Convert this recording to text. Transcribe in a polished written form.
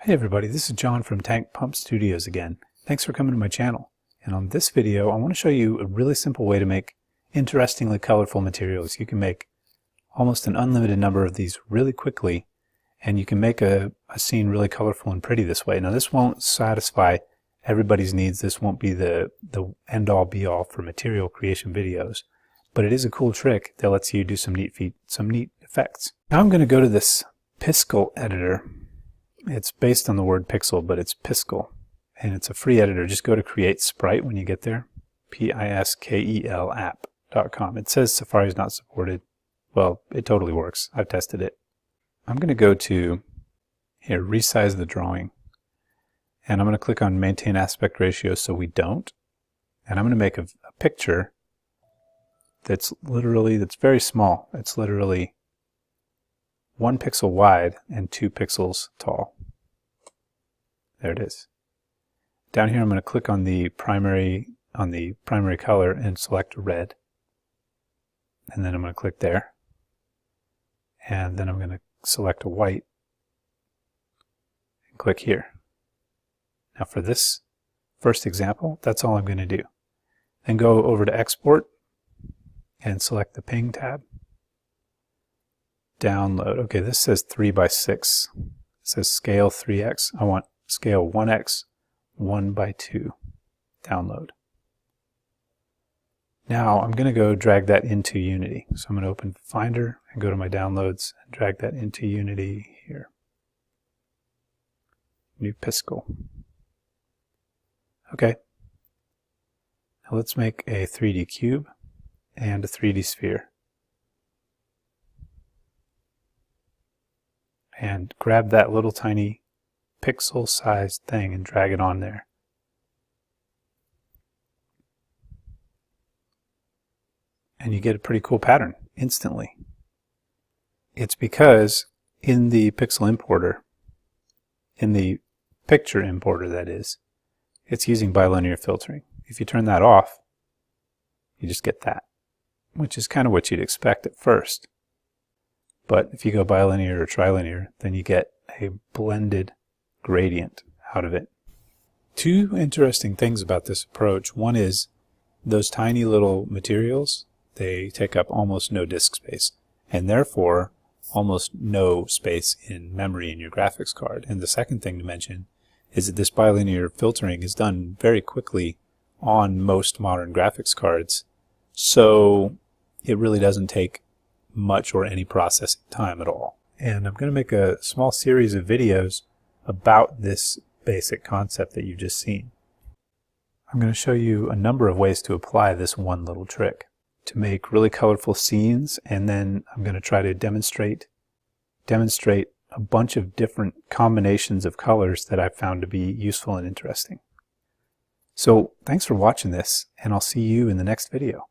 Hey everybody, this is John from Tank Pump Studios again. Thanks for coming to my channel. And on this video, I want to show you a really simple way to make interestingly colorful materials. You can make almost an unlimited number of these really quickly, and you can make a scene really colorful and pretty this way. Now this won't satisfy everybody's needs. This won't be the end-all be-all for material creation videos, but it is a cool trick that lets you do some neat effects. Now I'm going to go to this Piskel editor. It's based on the word pixel, but it's Piskel, and it's a free editor. Just go to Create Sprite when you get there, Piskel app.com. It says Safari is not supported. Well, it totally works. I've tested it. I'm going to go to here, resize the drawing, and I'm going to click on Maintain Aspect Ratio so we don't, and I'm going to make a picture that's very small. It's literally 1 pixel wide and 2 pixels tall. There it is. Down here I'm going to click on the primary color and select red. And then I'm going to click there. And then I'm going to select a white and click here. Now for this first example, that's all I'm going to do. Then go over to Export and select the Ping tab. Download. Okay, this says 3:6. It says scale 3x. I want scale 1x, 1:2. Download. Now I'm going to go drag that into Unity. So I'm going to open Finder and go to my downloads and drag that into Unity here. New Piskel. Okay. Now let's make a 3D cube and a 3D sphere. And grab that little tiny pixel-sized thing and drag it on there. And you get a pretty cool pattern instantly. It's because in the pixel importer, in the picture importer that is, it's using bilinear filtering. If you turn that off, you just get that, which is kind of what you'd expect at first. But if you go bilinear or trilinear, then you get a blended gradient out of it. Two interesting things about this approach. One is those tiny little materials, they take up almost no disk space, and therefore almost no space in memory in your graphics card. And the second thing to mention is that this bilinear filtering is done very quickly on most modern graphics cards, so it really doesn't take much or any processing time at all. And I'm going to make a small series of videos about this basic concept that you've just seen. I'm going to show you a number of ways to apply this one little trick to make really colorful scenes, and then I'm going to try to demonstrate a bunch of different combinations of colors that I've found to be useful and interesting. So thanks for watching this, and I'll see you in the next video.